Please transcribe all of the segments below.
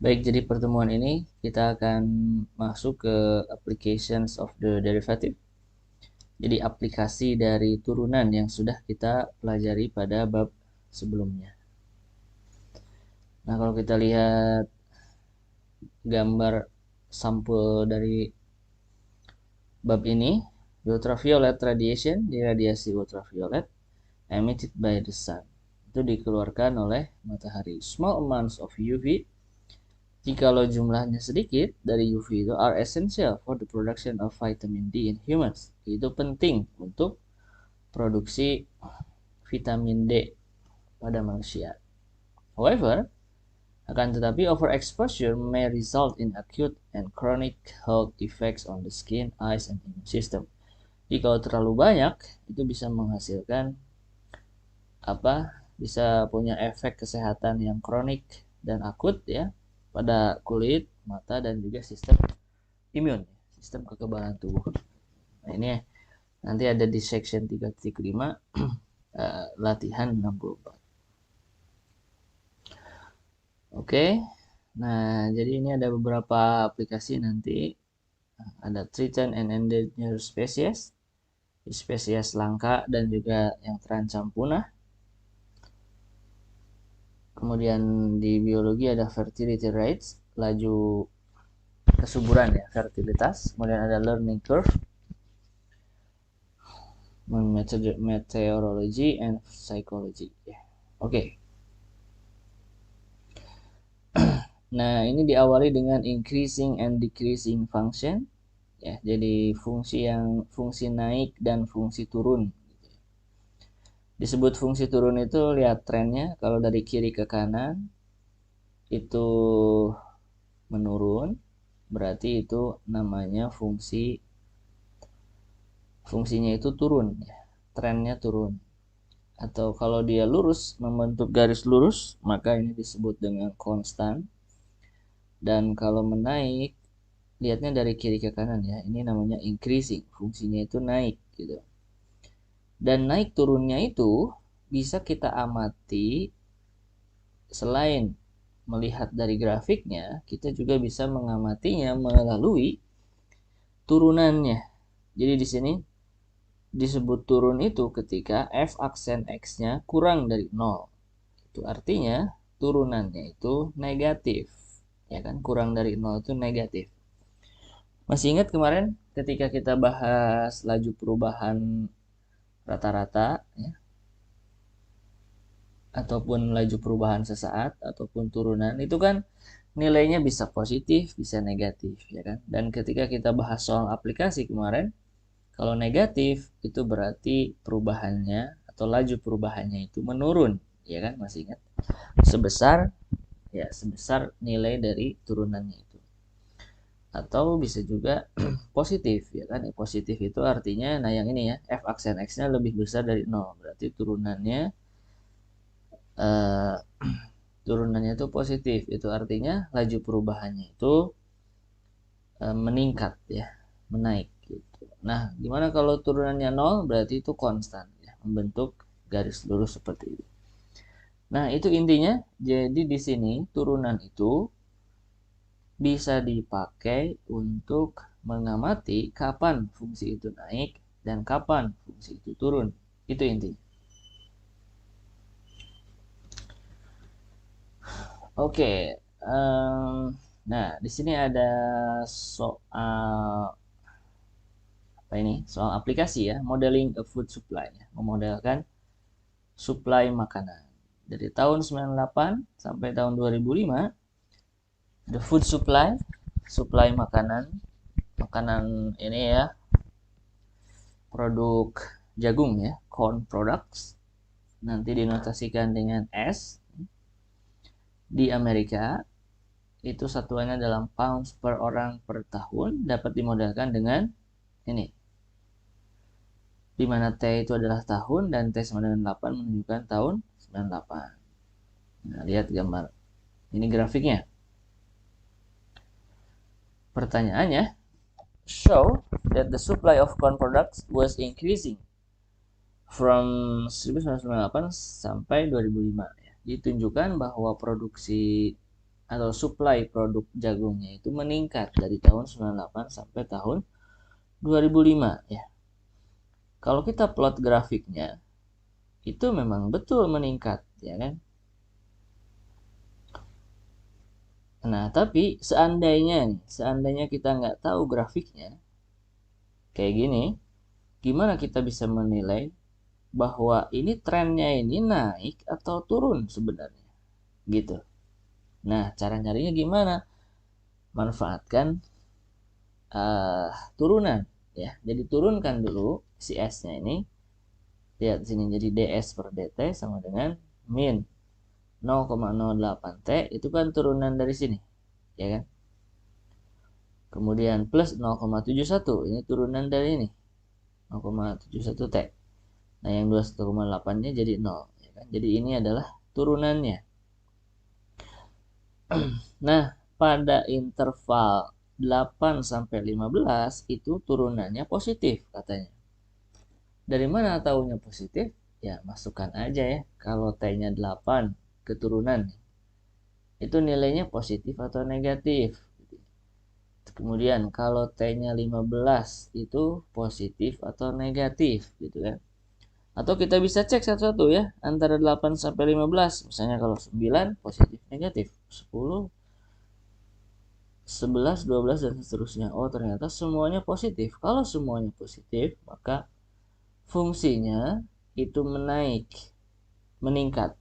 Baik, jadi pertemuan ini kita akan masuk ke applications of the derivative. Jadi aplikasi dari turunan yang sudah kita pelajari pada bab sebelumnya. Nah, kalau kita lihat gambar sampel dari bab ini, the ultraviolet radiation, di radiasi ultraviolet emitted by the sun. Itu dikeluarkan oleh matahari. Small amounts of UV, jikalau jumlahnya sedikit dari UV itu are essential for the production of vitamin D in humans. Itu penting untuk produksi vitamin D pada manusia. However, akan tetapi overexposure may result in acute and chronic health effects on the skin, eyes, and immune system. Jadi kalau terlalu banyak itu bisa menghasilkan bisa punya efek kesehatan yang kronik dan akut ya pada kulit, mata, dan juga sistem imun, sistem kekebalan tubuh. Nah, ini nanti ada di section 3.5 latihan 64. Oke. Nah, jadi ini ada beberapa aplikasi nanti. Ada threatened and endangered species, spesies langka dan juga yang terancam punah. Kemudian di biologi ada fertility rates, laju kesuburan ya, fertilitas. Kemudian ada learning curve, meteorology and psychology. Oke. Nah, ini diawali dengan increasing and decreasing function. Ya, jadi fungsi naik dan fungsi turun. Disebut fungsi turun itu lihat trennya, kalau dari kiri ke kanan itu menurun, berarti itu namanya fungsinya itu turun ya. Trennya turun. Atau kalau dia lurus membentuk garis lurus, maka ini disebut dengan konstan. Dan kalau menaik, lihatnya dari kiri ke kanan ya, ini namanya increasing, fungsinya itu naik gitu. Dan naik turunnya itu bisa kita amati selain melihat dari grafiknya, kita juga bisa mengamatinya melalui turunannya. Jadi di sini disebut turun itu ketika f aksen x-nya kurang dari 0. Itu artinya turunannya itu negatif. Ya kan, kurang dari 0 itu negatif. Masih ingat kemarin ketika kita bahas laju perubahan rata-rata ya, ataupun laju perubahan sesaat ataupun turunan, itu kan nilainya bisa positif, bisa negatif ya kan. Dan ketika kita bahas soal aplikasi kemarin, kalau negatif itu berarti perubahannya atau laju perubahannya itu menurun, ya kan, masih ingat? Sebesar nilai dari turunannya itu. Atau bisa juga positif, ya kan? Positif itu artinya, nah yang ini ya, f aksen x-nya lebih besar dari 0, berarti eh, turunannya itu positif. Itu artinya laju perubahannya itu meningkat ya, menaik gitu. Nah, gimana kalau turunannya 0? Berarti itu konstan ya, membentuk garis lurus seperti itu. Nah, itu intinya. Jadi di sini turunan itu bisa dipakai untuk mengamati kapan fungsi itu naik dan kapan fungsi itu turun. Itu intinya. Oke, nah di sini ada soal apa ini? Soal aplikasi ya, modeling a food supply, ya. Memodelkan supply makanan. Dari tahun 98 sampai tahun 2005, the food supply makanan ini ya, produk jagung ya, corn products, nanti dinotasikan dengan S. Di Amerika itu satuannya dalam pounds per orang per tahun, dapat dimodelkan dengan ini, di mana T itu adalah tahun dan T98 menunjukkan tahun 98. Nah, lihat gambar ini grafiknya. Pertanyaannya, show that the supply of corn products was increasing from 1998 sampai 2005. Ditunjukkan bahwa produksi atau supply produk jagungnya itu meningkat dari tahun 98 sampai tahun 2005 ya. Kalau kita plot grafiknya itu memang betul meningkat ya kan. Nah, tapi seandainya kita nggak tahu grafiknya kayak gini, gimana kita bisa menilai bahwa ini trennya ini naik atau turun sebenarnya gitu. Nah, cara nyarinya gimana? Manfaatkan turunan ya. Jadi turunkan dulu si S-nya ini. Lihat sini, jadi DS per DT sama dengan min 0,08 T, itu kan turunan dari sini ya kan. Kemudian plus 0,71, ini turunan dari ini 0,71 T. Nah, yang 21,8-nya jadi 0 ya kan. Jadi ini adalah turunannya. Nah, pada interval 8 sampai 15 itu turunannya positif katanya. Dari mana tahunya positif? Ya, masukkan aja ya. Kalau T-nya 8 keturunan, itu nilainya positif atau negatif. Kemudian kalau T-nya 15 itu positif atau negatif gitu kan. Atau kita bisa cek satu-satu ya, antara 8 sampai 15. Misalnya kalau 9 positif negatif, 10, 11, 12 dan seterusnya. Oh, ternyata semuanya positif. Kalau semuanya positif, maka fungsinya itu meningkat.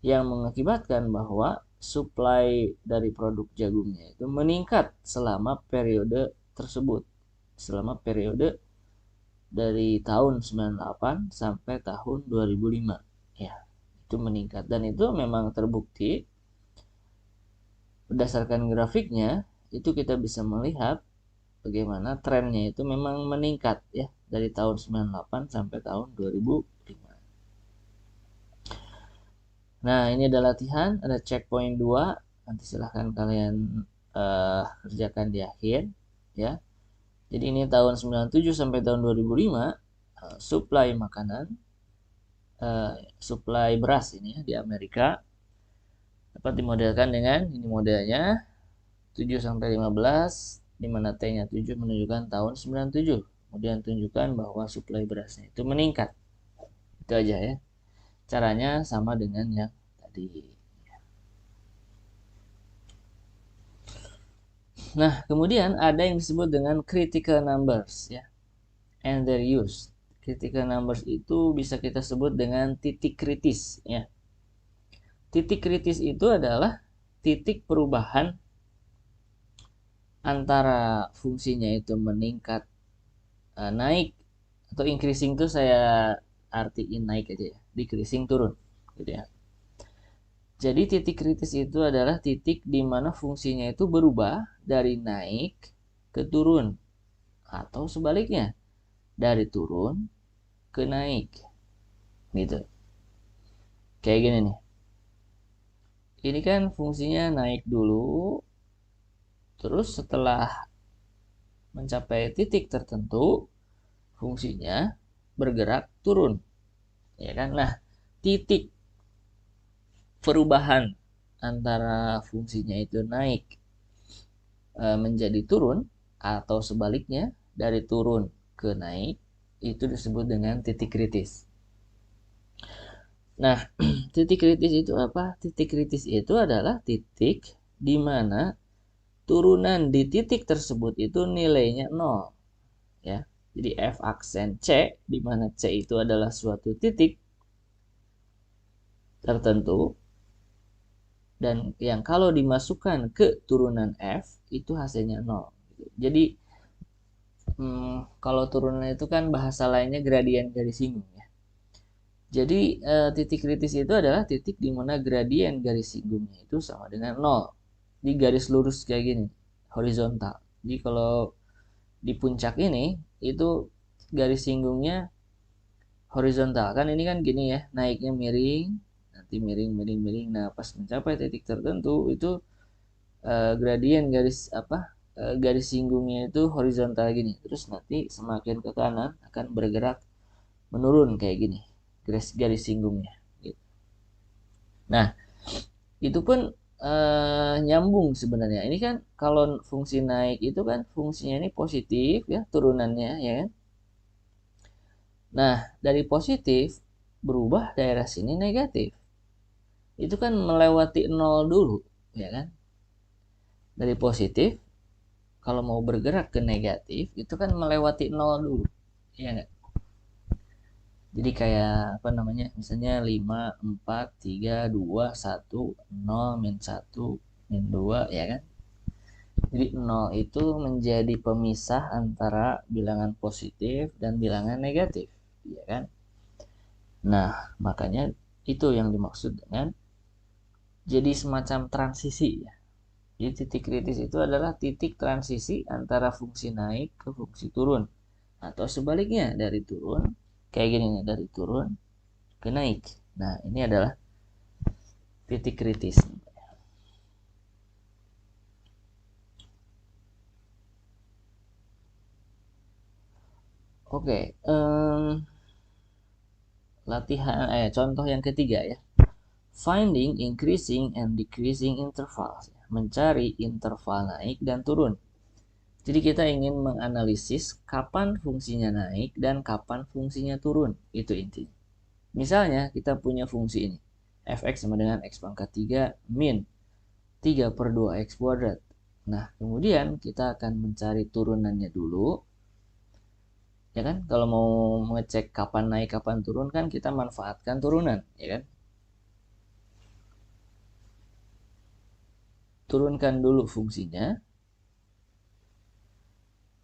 Yang mengakibatkan bahwa supply dari produk jagungnya itu meningkat selama periode tersebut. Selama periode dari tahun 98 sampai tahun 2005. Ya, itu meningkat. Dan itu memang terbukti berdasarkan grafiknya, itu kita bisa melihat bagaimana trennya itu memang meningkat ya dari tahun 98 sampai tahun 2005. Nah, ini ada latihan, ada checkpoint 2. Nanti silahkan kalian kerjakan di akhir ya. Jadi ini tahun 97 sampai tahun 2005 supply makanan, supply beras ini ya, di Amerika dapat dimodelkan dengan ini modelnya 7 sampai 15, di mana T-nya 7 menunjukkan tahun 97. Kemudian tunjukkan bahwa supply berasnya itu meningkat. Itu aja ya. Caranya sama dengan yang tadi. Nah, kemudian ada yang disebut dengan critical numbers ya, and their use. Critical numbers itu bisa kita sebut dengan titik kritis ya. Titik kritis itu adalah titik perubahan antara fungsinya itu meningkat, naik atau increasing itu saya artiin naik aja ya, decreasing turun gitu ya. Jadi titik kritis itu adalah titik di mana fungsinya itu berubah dari naik ke turun atau sebaliknya dari turun ke naik gitu. Kayak gini nih. Ini kan fungsinya naik dulu, terus setelah mencapai titik tertentu fungsinya bergerak turun ya kan. Nah, titik perubahan antara fungsinya itu naik menjadi turun atau sebaliknya dari turun ke naik itu disebut dengan titik kritis. Nah, titik kritis itu apa? Titik kritis itu adalah titik di mana turunan di titik tersebut itu nilainya 0 ya. Jadi F aksen C, di mana C itu adalah suatu titik tertentu, dan yang kalau dimasukkan ke turunan F itu hasilnya 0. Jadi kalau turunan itu kan bahasa lainnya gradien garis singgung ya. Jadi titik kritis itu adalah titik di mana gradien garis singgungnya itu sama dengan 0. Di garis lurus kayak gini, horizontal. Jadi kalau di puncak ini itu garis singgungnya horizontal. Kan ini kan gini ya, naiknya miring, nanti miring miring miring. Nah, pas mencapai titik tertentu itu gradien garis garis singgungnya itu horizontal gini. Terus nanti semakin ke kanan akan bergerak menurun kayak gini garis singgungnya gitu. Nah, itu pun nyambung sebenarnya. Ini kan kalau fungsi naik itu kan fungsinya ini positif ya, turunannya ya kan. Nah, dari positif berubah daerah sini negatif. Itu kan melewati 0 dulu, ya kan? Dari positif kalau mau bergerak ke negatif itu kan melewati 0 dulu. Iya enggak? Jadi kayak apa namanya? Misalnya 5, 4, 3, 2, 1, 0, min 1, min 2, ya kan? Jadi 0 itu menjadi pemisah antara bilangan positif dan bilangan negatif, ya kan? Nah, makanya itu yang dimaksud dengan jadi semacam transisi ya. Jadi titik kritis itu adalah titik transisi antara fungsi naik ke fungsi turun. Atau sebaliknya dari turun, kayak gini nih, dari turun ke naik. Nah, ini adalah titik kritis. Oke, contoh yang ketiga ya. Finding increasing and decreasing intervals. Mencari interval naik dan turun. Jadi kita ingin menganalisis kapan fungsinya naik dan kapan fungsinya turun. Itu intinya. Misalnya kita punya fungsi ini. Fx sama dengan x pangkat 3 min 3 per 2x kuadrat. Nah, kemudian kita akan mencari turunannya dulu. Ya kan? Kalau mau mengecek kapan naik, kapan turun kan kita manfaatkan turunan, ya kan? Turunkan dulu fungsinya.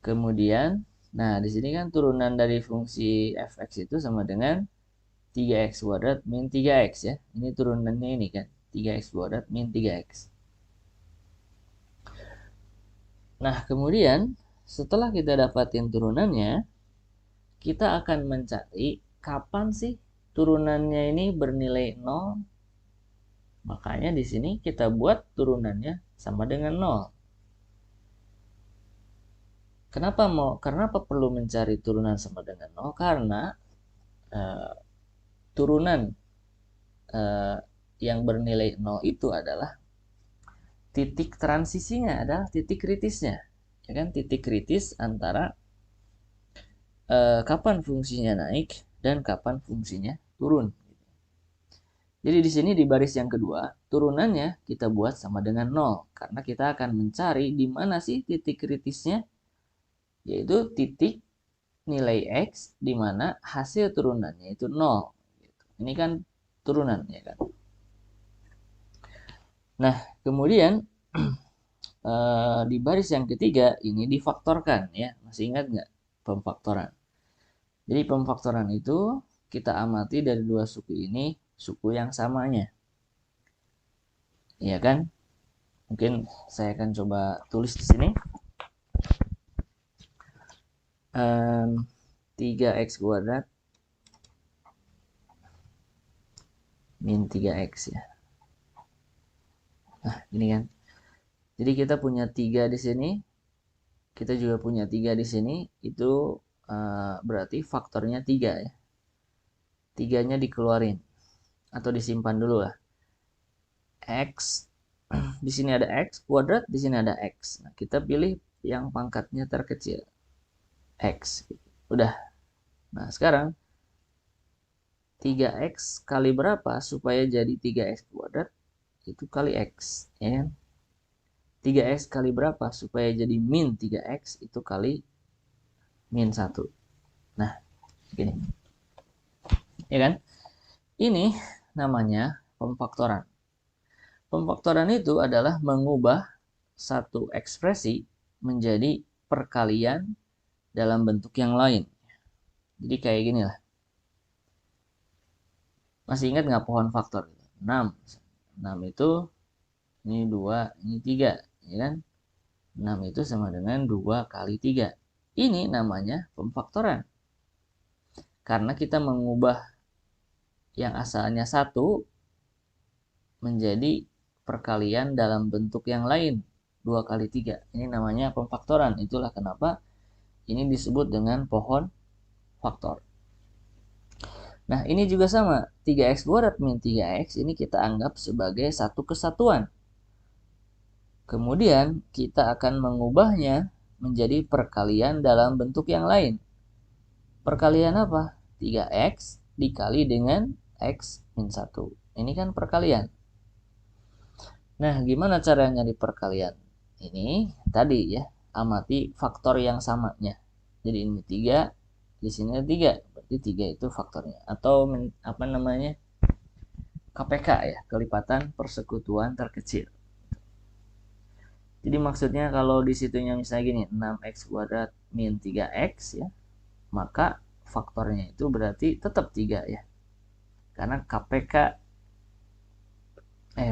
Kemudian, nah di sini kan turunan dari fungsi fx itu sama dengan 3x kuadrat min 3x ya. Ini turunannya ini kan, 3x kuadrat min 3x. Nah, kemudian setelah kita dapatin turunannya, kita akan mencari kapan sih turunannya ini bernilai 0. Makanya di sini kita buat turunannya sama dengan 0. Kenapa perlu mencari turunan sama dengan 0? Karena turunan yang bernilai 0 itu adalah titik transisinya, adalah titik kritisnya. Ya kan? Titik kritis antara kapan fungsinya naik dan kapan fungsinya turun. Jadi di sini di baris yang kedua, turunannya kita buat sama dengan 0. Karena kita akan mencari di mana sih titik kritisnya, yaitu titik nilai X di mana hasil turunannya itu 0. Ini kan turunan, ya kan? Nah, kemudian di baris yang ketiga ini difaktorkan ya. Masih ingat nggak pemfaktoran? Jadi pemfaktoran itu kita amati dari dua suku ini, suku yang samanya. Iya kan? Mungkin saya akan coba tulis di sini. 3x kuadrat min 3x ya. Nah, ini kan. Jadi kita punya 3 di sini. Kita juga punya 3 di sini. Itu berarti faktornya 3 ya. 3-nya dikeluarin atau disimpan dulu lah. X di sini ada X kuadrat, di sini ada X. Nah, kita pilih yang pangkatnya terkecil. X. Udah. Nah, sekarang 3X kali berapa supaya jadi 3X kuadrat? Itu kali X. Ya kan? 3X kali berapa supaya jadi min 3X? Itu kali min 1. Nah, gini. Ya kan? Ini namanya pemfaktoran. Pemfaktoran itu adalah mengubah satu ekspresi menjadi perkalian dalam bentuk yang lain. Jadi kayak gini lah. Masih ingat nggak pohon faktor? 6. 6 itu ini 2, ini 3. Ya kan? 6 itu sama dengan 2 kali 3. Ini namanya pemfaktoran. Karena kita mengubah yang asalnya 1 menjadi perkalian dalam bentuk yang lain. 2 kali 3. Ini namanya pemfaktoran. Itulah kenapa ini disebut dengan pohon faktor. Nah, ini juga sama. 3x kuadrat min 3x ini kita anggap sebagai satu kesatuan. Kemudian kita akan mengubahnya menjadi perkalian dalam bentuk yang lain. Perkalian apa? 3x dikali dengan x min 1. Ini kan perkalian. Nah, gimana caranya di perkalian? Ini tadi ya, amati faktor yang samanya. Jadi ini 3, di sini ada 3. Berarti 3 itu faktornya. Atau apa namanya? KPK ya, kelipatan persekutuan terkecil. Jadi maksudnya kalau di situnya misalnya gini, 6x kuadrat min 3x ya, maka faktornya itu berarti tetap 3 ya. Karena KPK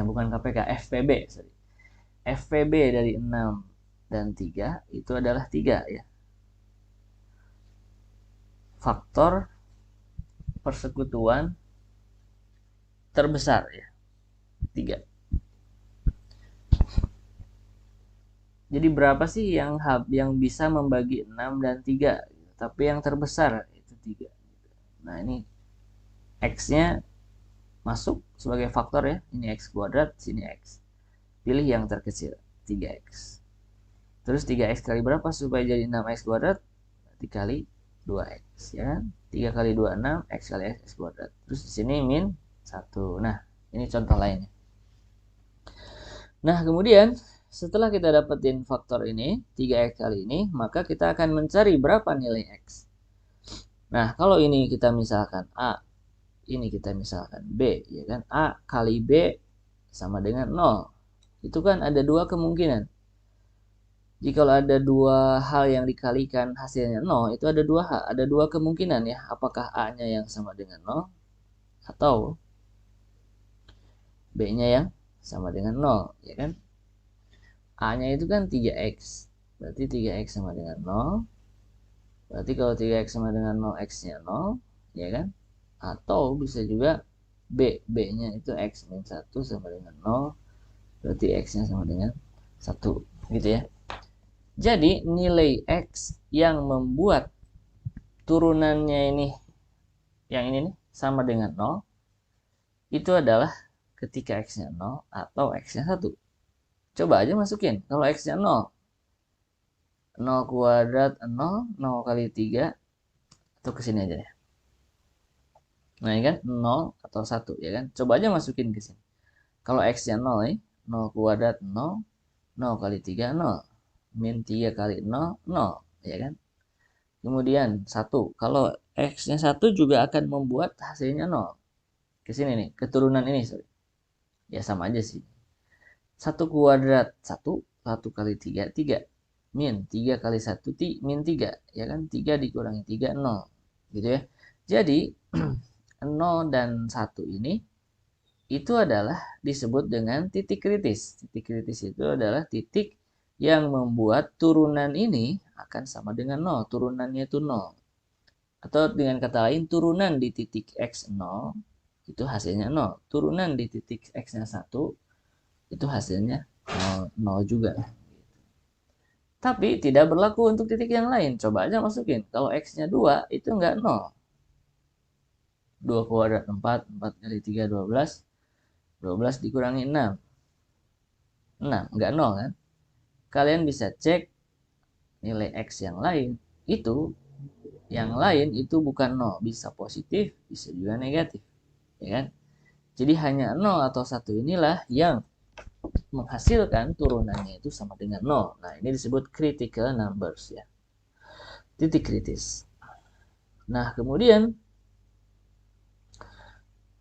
bukan KPK, FPB, sorry. FPB dari 6 dan 3 itu adalah 3 ya. Faktor persekutuan terbesar ya, 3. Jadi berapa sih yang bisa membagi 6 dan 3? Tapi yang terbesar itu 3. Nah, ini X-nya masuk sebagai faktor ya. Ini X kuadrat, sini X. Pilih yang terkecil, 3X. Terus 3X kali berapa supaya jadi 6X kuadrat? Berarti kali 2X ya kan? 3 kali 2, 6, X kali X kuadrat. Terus di sini min 1. Nah, ini contoh lainnya. Nah, kemudian setelah kita dapetin faktor ini, 3x kali ini, maka kita akan mencari berapa nilai x. Nah, kalau ini kita misalkan A, ini kita misalkan B, ya kan? A kali B sama dengan 0. Itu kan ada dua kemungkinan. Jika ada dua hal yang dikalikan hasilnya 0, itu ada dua kemungkinan ya. Apakah A-nya yang sama dengan 0 atau B-nya yang sama dengan 0, ya kan? A-nya itu kan 3x. Berarti 3x sama dengan 0. Berarti kalau 3x sama dengan 0, x-nya 0, ya kan? Atau bisa juga B-nya itu x min 1 sama dengan 0. Berarti x-nya sama dengan 1, gitu ya. Jadi nilai x yang membuat turunannya ini, yang ini nih, sama dengan 0, itu adalah ketika x-nya 0 atau x-nya 1. Coba aja masukin. Kalau x-nya 0. 0 kuadrat 0. 0 kali 3. Atau kesini aja ya. Nah ini kan 0 atau 1 ya kan. Coba aja masukin ke sini. Kalau x-nya 0 nih. 0 kuadrat 0. 0 kali 3 0. Min 3 kali 0 0. Ya kan. Kemudian 1. Kalau x-nya 1 juga akan membuat hasilnya 0. Kesini nih. Keturunan ini sorry. Ya sama aja sih. 1 kuadrat 1, 1 kali 3, 3. Min 3 kali 1, min 3. Ya kan, 3 dikurangi 3, 0. Gitu ya. Jadi, 0 dan 1 ini, itu adalah disebut dengan titik kritis. Titik kritis itu adalah titik yang membuat turunan ini akan sama dengan 0. Turunannya itu 0. Atau dengan kata lain, turunan di titik X0, itu hasilnya 0. Turunan di titik X-nya 1, itu hasilnya 0 juga. Tapi tidak berlaku untuk titik yang lain. Coba aja masukin. Kalau x-nya 2, itu enggak 0. 2 kuadrat 4, 4 kali 3, 12. 12 dikurangi 6. 6, enggak 0 kan? Kalian bisa cek nilai x yang lain. Yang lain itu bukan 0. Bisa positif, bisa juga negatif. Ya kan? Jadi hanya 0 atau 1 inilah yang menghasilkan turunannya itu sama dengan 0. Nah, ini disebut critical numbers ya. Titik kritis. Nah, kemudian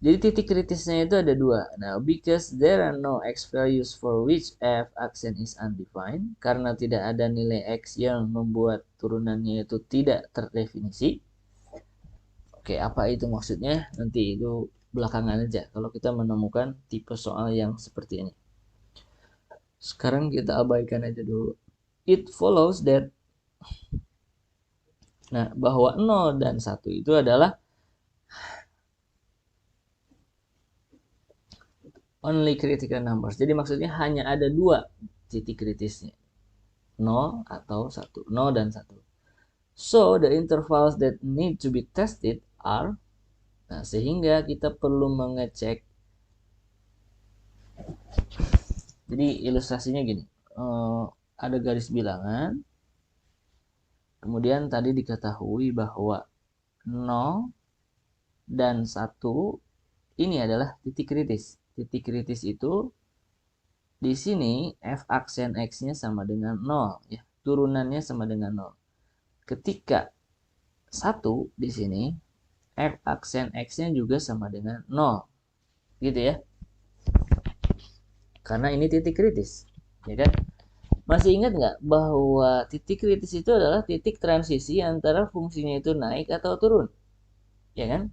jadi titik kritisnya itu ada dua. Nah, because there are no x values for which f action is undefined, karena tidak ada nilai x yang membuat turunannya itu tidak terdefinisi. Oke, apa itu maksudnya? Nanti itu belakangan aja kalau kita menemukan tipe soal yang seperti ini. Sekarang kita abaikan aja dulu. It follows that bahwa 0 dan 1 itu adalah only critical numbers. Jadi maksudnya hanya ada dua titik kritisnya. 0 atau 1. 0 dan 1. So, the intervals that need to be tested are, sehingga kita perlu mengecek. Jadi ilustrasinya gini. ada garis bilangan. Kemudian tadi diketahui bahwa 0 dan 1 ini adalah titik kritis. Titik kritis itu di sini f aksen x-nya sama dengan 0 ya. Turunannya sama dengan 0. Ketika 1 di sini f aksen x-nya juga sama dengan 0. Gitu ya. Karena ini titik kritis, ya kan? Masih ingat nggak bahwa titik kritis itu adalah titik transisi antara fungsinya itu naik atau turun? Ya kan?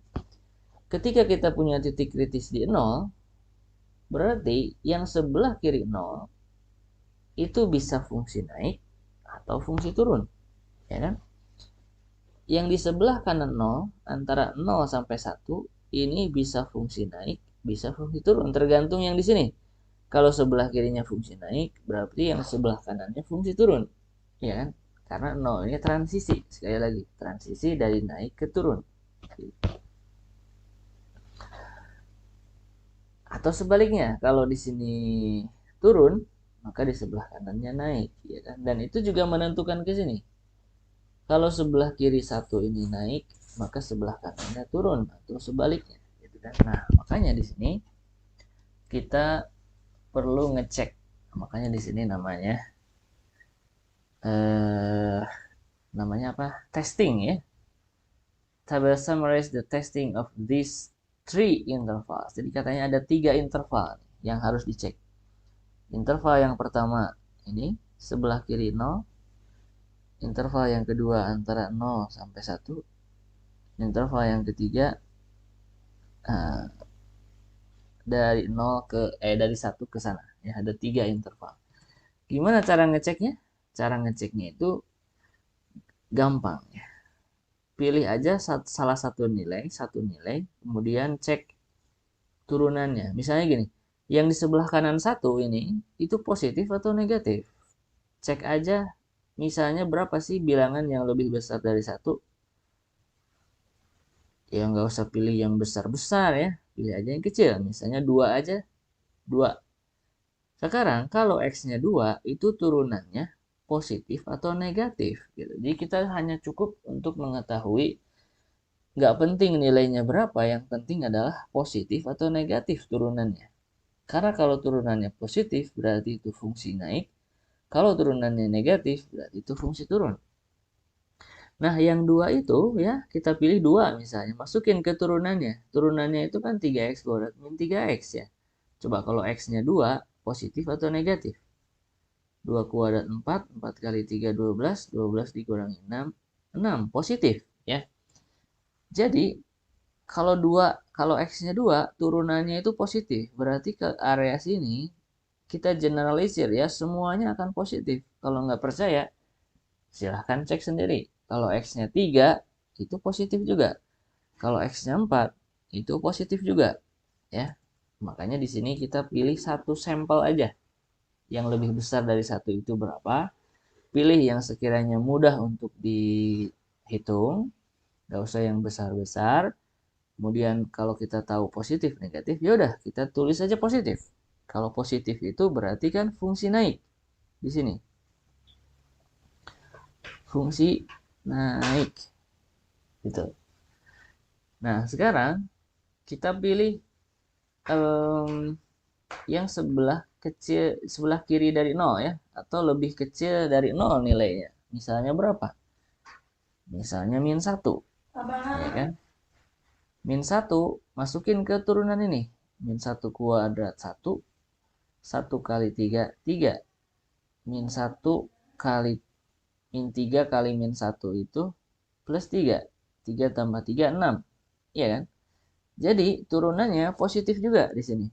Ketika kita punya titik kritis di 0, berarti yang sebelah kiri 0 itu bisa fungsi naik atau fungsi turun. Ya kan? Yang di sebelah kanan 0, antara 0 sampai 1, ini bisa fungsi naik, bisa fungsi turun, tergantung yang di sini. Kalau sebelah kirinya fungsi naik, berarti yang sebelah kanannya fungsi turun. Ya kan? Karena 0 ini transisi. Sekali lagi, transisi dari naik ke turun. Atau sebaliknya, kalau di sini turun, maka di sebelah kanannya naik. Ya kan? Dan itu juga menentukan ke sini. Kalau sebelah kiri 1 ini naik, maka sebelah kanannya turun. Atau sebaliknya. Gitu kan? Nah, makanya di sini kita perlu ngecek, makanya di sini namanya apa, testing ya. Tabel summarize the testing of these 3 intervals. Jadi katanya ada 3 interval yang harus dicek. Interval yang pertama ini sebelah kiri 0, interval yang kedua antara 0 sampai 1, interval yang ketiga dari 1 ke sana ya. Ada 3 interval. Gimana cara ngeceknya? Cara ngeceknya itu gampang ya. Pilih aja salah satu nilai, kemudian cek turunannya. Misalnya gini, yang di sebelah kanan 1 ini itu positif atau negatif. Cek aja misalnya berapa sih bilangan yang lebih besar dari 1. Ya nggak usah pilih yang besar-besar ya, pilih aja yang kecil. Misalnya 2 aja, 2. Sekarang kalau x-nya 2 itu turunannya positif atau negatif gitu. Jadi kita hanya cukup untuk mengetahui, nggak penting nilainya berapa, yang penting adalah positif atau negatif turunannya. Karena kalau turunannya positif berarti itu fungsi naik, kalau turunannya negatif berarti itu fungsi turun. Nah yang 2 itu ya kita pilih 2 misalnya, masukin ke turunannya. Turunannya itu kan 3x kuadrat min 3x ya. Coba kalau x-nya 2, positif atau negatif? 2 kuadrat 4, 4 kali 3 12, 12 dikurangi 6, 6, positif ya. Jadi kalau x-nya 2, turunannya itu positif, berarti ke area sini kita generalisir ya, semuanya akan positif. Kalau nggak percaya, silahkan cek sendiri. Kalau x-nya 3, itu positif juga. Kalau x-nya 4, itu positif juga ya. Makanya di sini kita pilih satu sampel aja. Yang lebih besar dari 1 itu berapa? Pilih yang sekiranya mudah untuk dihitung, nggak usah yang besar-besar. Kemudian kalau kita tahu positif negatif, ya udah kita tulis aja positif. Kalau positif itu berarti kan fungsi naik di sini. Fungsi naik. Gitu. Nah, sekarang kita pilih yang sebelah kiri dari 0 ya, atau lebih kecil dari 0 nilainya. Misalnya berapa? Misalnya min 1. Ya kan? Min 1 masukin ke turunan ini. Min 1 kuadrat 1. 1 kali 3, 3. Min 1 kali min 3 kali min 1 itu plus 3. 3 tambah 3, 6. Iya kan? Jadi turunannya positif juga di sini.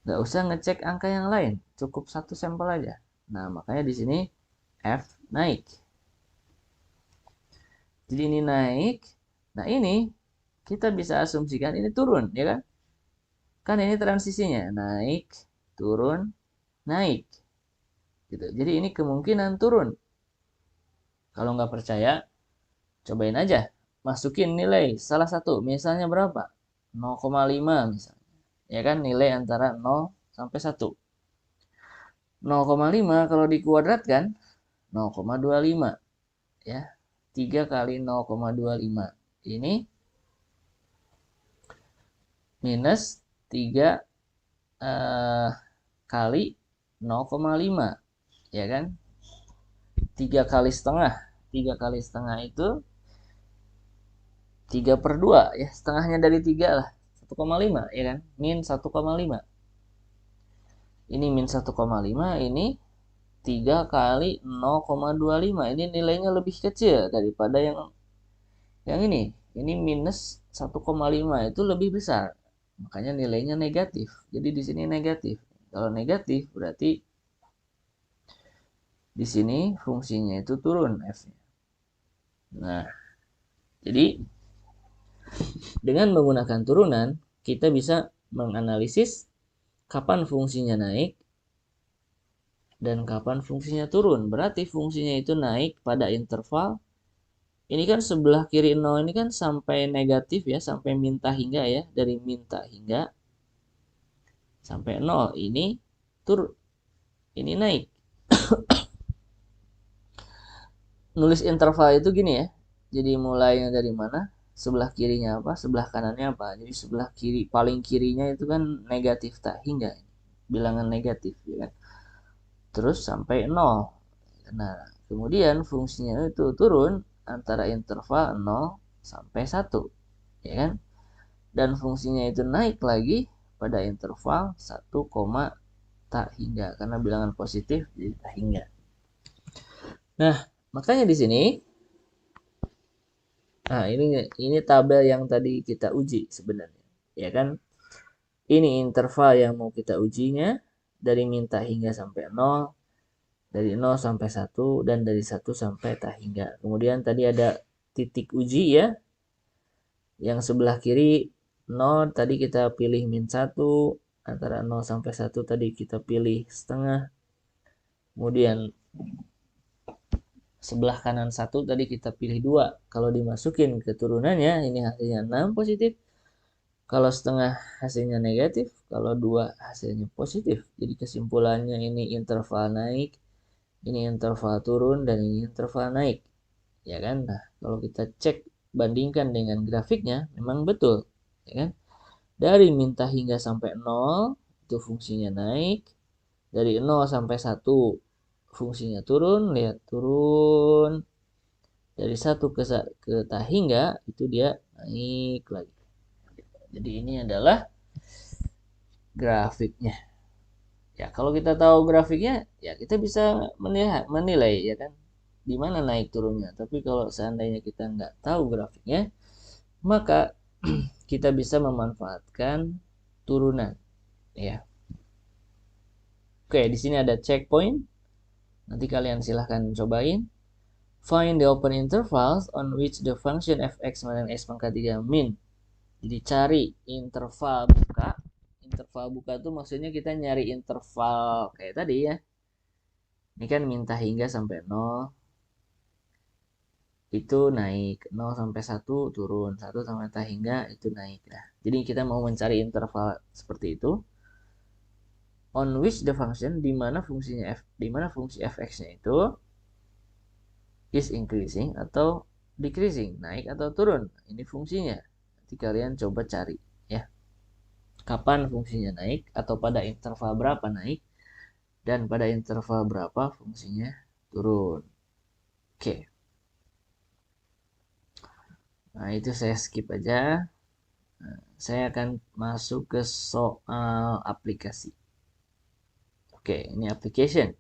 Nggak usah ngecek angka yang lain. Cukup satu sampel aja. Nah, makanya di sini F naik. Jadi ini naik. Nah, ini kita bisa asumsikan ini turun, ya kan? Kan ini transisinya, naik, turun, naik. Gitu. Jadi ini kemungkinan turun. Kalau nggak percaya, cobain aja. Masukin nilai salah satu, misalnya berapa? 0,5 misalnya. Ya kan, nilai antara 0 sampai 1. 0,5 kalau dikuadratkan 0,25 ya. 3 kali 0,25 ini minus 3 kali 0,5 ya kan. 3 kali setengah. 3 kali setengah itu 3/2 ya, setengahnya dari 3 lah, 1,5 ya kan, min 1,5. Ini min 1,5, ini 3 kali 0,25. Ini nilainya lebih kecil daripada yang ini. Ini minus 1,5 itu lebih besar. Makanya nilainya negatif. Jadi di sini negatif. Kalau negatif berarti di sini fungsinya itu turun f-nya. Nah, jadi dengan menggunakan turunan kita bisa menganalisis kapan fungsinya naik dan kapan fungsinya turun. Berarti fungsinya itu naik pada interval. Ini kan sebelah kiri 0 ini kan sampai negatif ya, sampai minta hingga ya. Dari minta hingga sampai 0 ini turun. Ini naik. Nulis interval itu gini ya. Jadi mulainya dari mana? Sebelah kirinya apa? Sebelah kanannya apa? Jadi sebelah kiri, paling kirinya itu kan negatif tak hingga. Bilangan negatif ya kan. Terus sampai 0. Nah, kemudian fungsinya itu turun antara interval 0 sampai 1. Ya kan? Dan fungsinya itu naik lagi pada interval 1, tak hingga. Karena bilangan positif jadi tak hingga. Nah, makanya di sini, nah ini tabel yang tadi kita uji sebenarnya. Ya kan? Ini interval yang mau kita ujinya dari minta hingga sampai 0, dari 0 sampai 1, dan dari 1 sampai tak hingga. Kemudian tadi ada titik uji ya. Yang sebelah kiri 0 tadi kita pilih min 1, antara 0 sampai 1 tadi kita pilih setengah. Kemudian sebelah kanan 1 tadi kita pilih 2. Kalau dimasukin ke turunannya ini hasilnya 6 positif. Kalau setengah hasilnya negatif, kalau 2 hasilnya positif. Jadi kesimpulannya ini interval naik, ini interval turun, dan ini interval naik. Ya kan? Nah, kalau kita cek bandingkan dengan grafiknya, memang betul. Ya kan? Dari minta hingga sampai 0, itu fungsinya naik. Dari 0 sampai 1, fungsinya turun. Lihat, turun. Dari 1 ke tak hingga, itu dia naik lagi. Jadi ini adalah grafiknya. Ya, kalau kita tahu grafiknya, ya kita bisa menilai ya kan, di mana naik turunnya. Tapi kalau seandainya kita nggak tahu grafiknya, maka kita bisa memanfaatkan turunan. Ya. Oke, di sini ada checkpoint. Nanti kalian silahkan cobain. Find the open intervals on which the function fx minus x pangkat 3 min. Jadi cari interval buka. Interval buka itu maksudnya kita nyari interval kayak tadi ya. Ini kan minta hingga sampai 0. Itu naik. 0 sampai 1 turun. 1 sampai tak hingga itu naik. Nah, jadi kita mau mencari interval seperti itu. On which the function, di mana fungsi fx-nya itu is increasing atau decreasing, naik atau turun. Ini fungsinya. Nanti kalian coba cari ya. Kapan fungsinya naik atau pada interval berapa naik dan pada interval berapa fungsinya turun. Oke. Nah, itu saya skip aja. Nah, saya akan masuk ke soal aplikasi. Oke, ini application.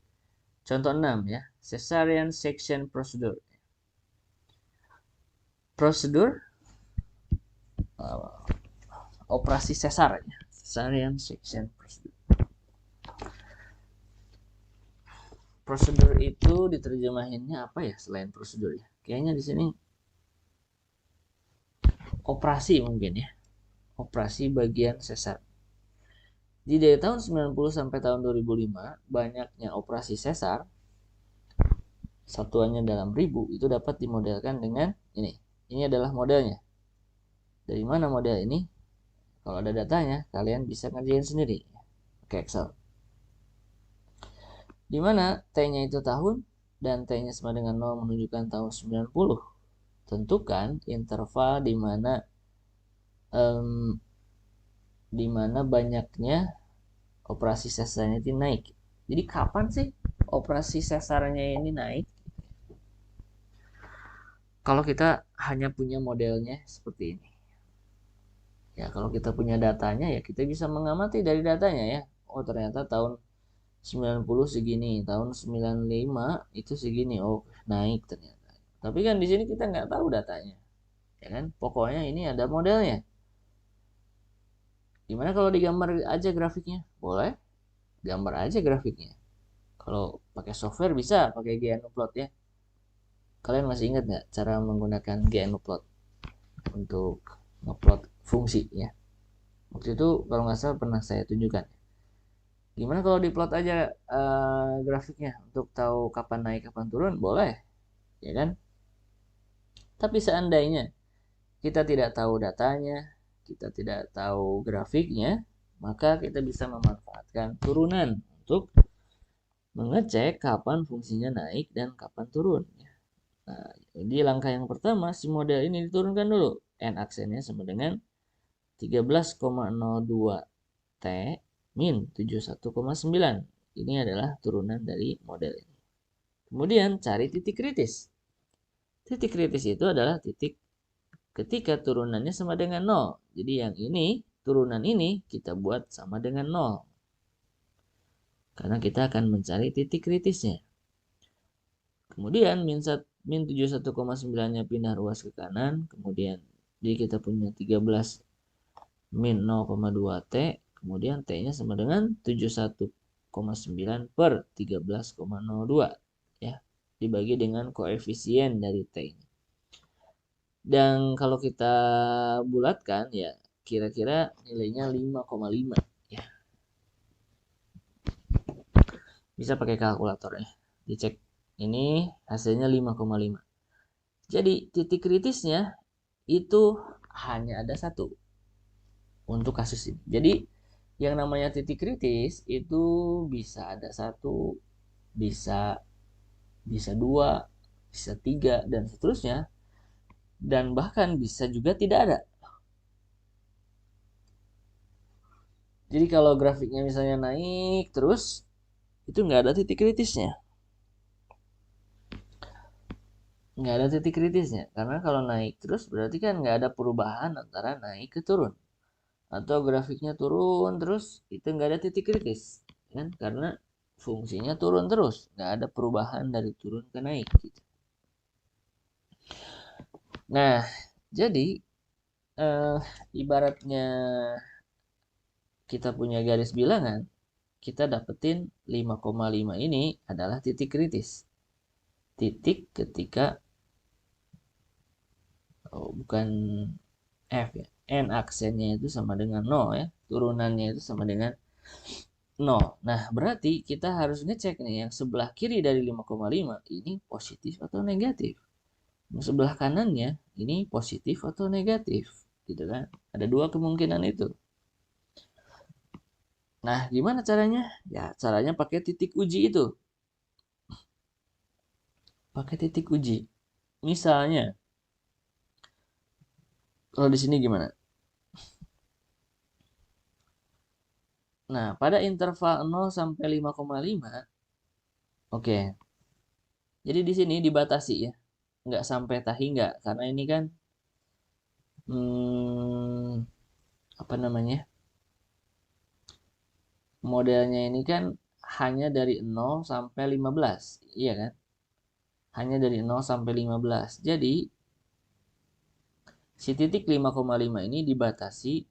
Contoh 6 ya. Caesarean section procedure. Prosedur operasi sesar ya. Caesarean section procedure. Prosedur itu diterjemahinnya apa ya selain prosedur ya? Kayaknya di sini operasi mungkin ya. Operasi bagian sesar. Jadi dari tahun 90 sampai tahun 2005 banyaknya operasi sesar, satuannya dalam ribu, itu dapat dimodelkan dengan ini. Ini adalah modelnya. Dari mana model ini? Kalau ada datanya, kalian bisa ngerjain sendiri pakai Excel. di mana T-nya itu tahun dan T-nya sama dengan 0 menunjukkan tahun 90. Tentukan interval em, di mana banyaknya operasi sesarnya itu naik. Jadi kapan sih operasi sesarnya ini naik? Kalau kita hanya punya modelnya seperti ini. Ya, kalau kita punya datanya ya kita bisa mengamati dari datanya ya. Oh, ternyata tahun 90 segini, tahun 95 itu segini. Oh, naik ternyata. Tapi kan di sini kita nggak tahu datanya. Ya kan? Pokoknya ini ada modelnya. Gimana kalau digambar aja grafiknya? Boleh, gambar aja grafiknya. Kalau pakai software bisa pakai GNuPlot ya. Kalian masih ingat nggak cara menggunakan GNuPlot untuk ngeplot fungsi ya? Waktu itu kalau nggak salah pernah saya tunjukkan. Gimana kalau diplot aja grafiknya untuk tahu kapan naik kapan turun? Boleh, ya kan? Tapi seandainya kita tidak tahu datanya, kita tidak tahu grafiknya, maka kita bisa memanfaatkan turunan untuk mengecek kapan fungsinya naik dan kapan turun. Nah, di langkah yang pertama, si model ini diturunkan dulu. N aksennya sama dengan 13,02 T min 71,9. Ini adalah turunan dari model ini. Kemudian cari titik kritis. Titik kritis itu adalah titik ketika turunannya sama dengan 0. Jadi yang ini, turunan ini kita buat sama dengan 0. Karena kita akan mencari titik kritisnya. Kemudian min 71,9-nya pindah ruas ke kanan. Kemudian jadi kita punya 13 min 0,2 T. Kemudian T-nya sama dengan 71,9 per 13,02. Ya, dibagi dengan koefisien dari T ini. Dan kalau kita bulatkan ya kira-kira nilainya 5,5 ya. Bisa pakai kalkulator ya. Dicek ini hasilnya 5,5. Jadi titik kritisnya itu hanya ada satu untuk kasus ini. Jadi yang namanya titik kritis itu bisa ada satu, bisa bisa dua, bisa tiga dan seterusnya, dan bahkan bisa juga tidak ada. Jadi kalau grafiknya misalnya naik terus, itu nggak ada titik kritisnya. Nggak ada titik kritisnya. Karena kalau naik terus berarti kan nggak ada perubahan antara naik ke turun. Atau grafiknya turun terus, itu nggak ada titik kritis. Kan? Karena fungsinya turun terus. Nggak ada perubahan dari turun ke naik. Gitu. Nah, jadi ibaratnya kita punya garis bilangan, kita dapetin 5,5 ini adalah titik kritis. Titik ketika bukan F ya. N aksennya itu sama dengan 0 ya. Turunannya itu sama dengan 0. Nah, berarti kita harus ngecek nih yang sebelah kiri dari 5,5 ini positif atau negatif. Yang sebelah kanannya ini positif atau negatif. Gitu kan. Ada dua kemungkinan itu. Nah, gimana caranya? Ya, caranya pakai titik uji itu. Pakai titik uji. Misalnya, kalau di sini gimana? Nah, pada interval 0 sampai 5,5, oke. Jadi di sini dibatasi ya. Nggak sampai tahingga, karena ini kan apa namanya? Modelnya ini kan hanya dari 0 sampai 15, iya kan? Hanya dari 0 sampai 15. Jadi si titik 5,5 ini dibatasi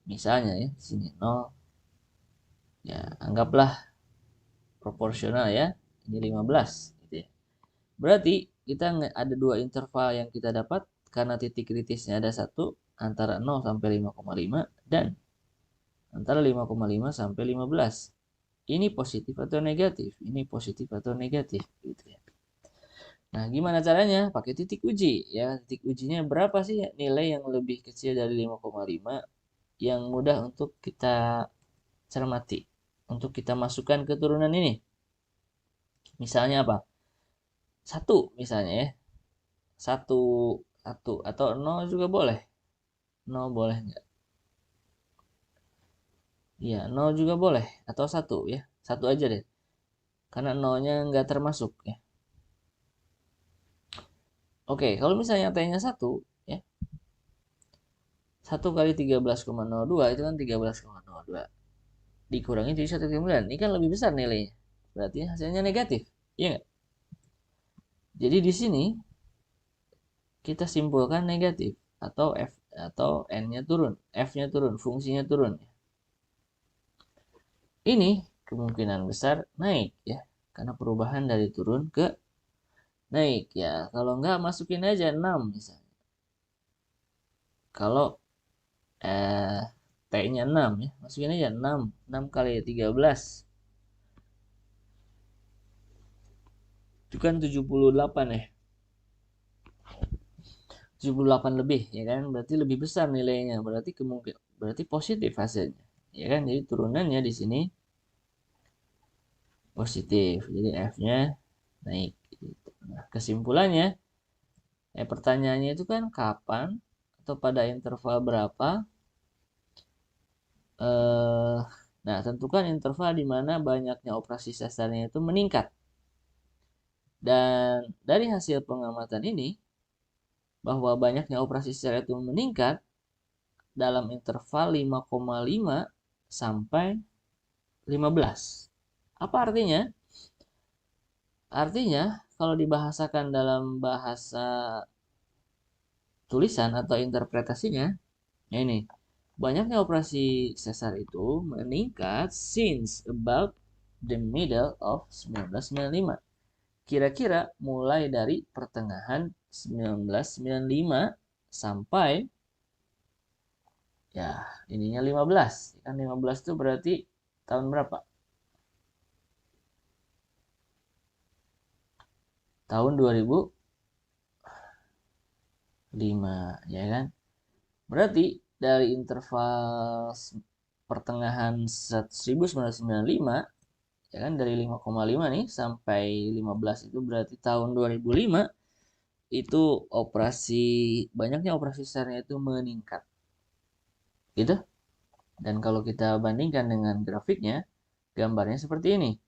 misalnya ya, sini 0. Ya, anggaplah proporsional ya. Ini 15 gitu ya. Berarti kita ada dua interval yang kita dapat karena titik kritisnya ada satu antara 0 sampai 5,5 dan antara 5,5 sampai 15. Ini positif atau negatif? Ini positif atau negatif gitu ya. Nah, gimana caranya? Pakai titik uji ya. Titik ujinya berapa sih nilai yang lebih kecil dari 5,5 yang mudah untuk kita cermati, untuk kita masukkan ke turunan ini. Misalnya apa? 1 misalnya ya. 1, 1 atau 0 juga boleh. 0 boleh nggak? Iya, 0 juga boleh atau 1 ya. 1 aja deh. Karena 0-nya nggak termasuk ya. Oke, kalau misalnya T-nya 1 ya. 1 kali 13,02 itu kan 13,02. Dikurangi jadi 1,9. Ini kan lebih besar nilainya. Berarti hasilnya negatif. Iya nggak? Jadi di sini kita simpulkan negatif atau F atau N-nya turun, F-nya turun, fungsinya turun. Ini kemungkinan besar naik ya, karena perubahan dari turun ke naik ya. Kalau enggak masukin aja 6 misalnya. Kalau T-nya 6 ya, masukin aja 6. 6 kali 13. Itu kan 78 ya. 78 lebih ya kan, berarti lebih besar nilainya, berarti positif hasilnya. Ya kan, jadi turunannya di sini positif. Jadi F-nya naik gitu. Nah, kesimpulannya pertanyaannya itu kan kapan atau pada interval berapa? Eh, nah, tentukan interval di mana banyaknya operasi sesarnya itu meningkat. Dan dari hasil pengamatan ini, bahwa banyaknya operasi sesar itu meningkat dalam interval 5,5 sampai 15. Apa artinya? Artinya, kalau dibahasakan dalam bahasa tulisan atau interpretasinya, ya ini, banyaknya operasi sesar itu meningkat since about the middle of 1995. Kira-kira mulai dari pertengahan 1995 sampai ya ininya 15. Kan 15 itu berarti tahun berapa? Tahun 2005 ya kan? Berarti dari interval pertengahan 1995 ya kan, dari 5,5 nih sampai 15 itu berarti tahun 2005 itu banyaknya operasi sesarnya itu meningkat. Gitu. Dan kalau kita bandingkan dengan grafiknya, gambarnya seperti ini.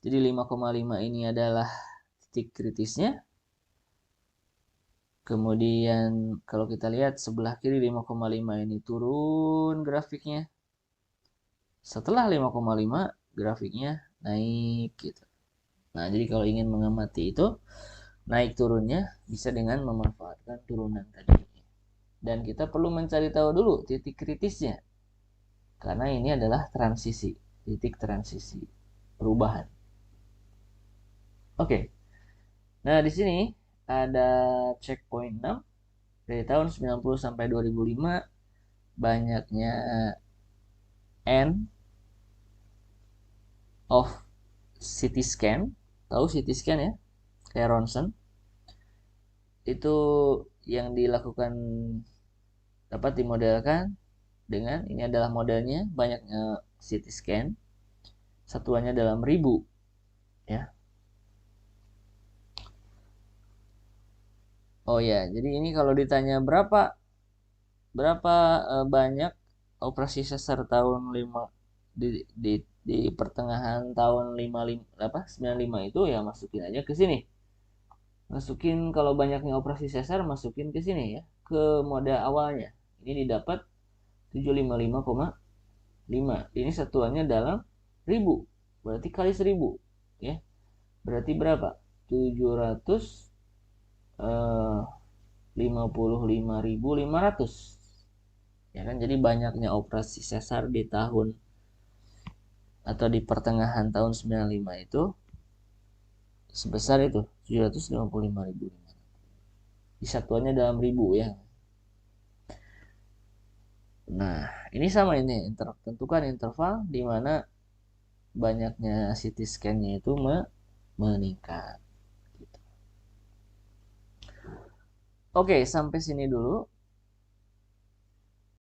Jadi 5,5 ini adalah titik kritisnya. Kemudian kalau kita lihat sebelah kiri 5,5 ini turun grafiknya. Setelah 5,5 grafiknya naik gitu. Nah, jadi kalau ingin mengamati itu naik turunnya bisa dengan memanfaatkan turunan tadi. Dan kita perlu mencari tahu dulu titik kritisnya. Karena ini adalah transisi, titik transisi perubahan. Oke. Nah, di sini ada checkpoint 6 dari tahun 90 sampai 2005 banyaknya N of CT scan. Tahu CT scan ya? Kayak ronsen. Itu yang dilakukan dapat dimodelkan dengan ini adalah modelnya banyaknya CT scan. Satuannya dalam ribu ya. Oh ya, jadi ini kalau ditanya berapa banyak operasi sesar tahun 5 di pertengahan tahun 55 apa 95 itu ya masukin aja ke sini. Masukin kalau banyaknya operasi sesar masukin ke sini ya, ke model awalnya. Ini didapat 755,5. Ini satuannya dalam ribu. Berarti kali 1000 ya. Berarti berapa? 755.500 ya kan, jadi banyaknya operasi sesar di tahun atau di pertengahan tahun 95 itu sebesar itu 755.000. Di satuannya dalam ribu ya. Nah, ini sama ini tentukan interval di mana banyaknya CT scan-nya itu meningkat. Oke, sampai sini dulu.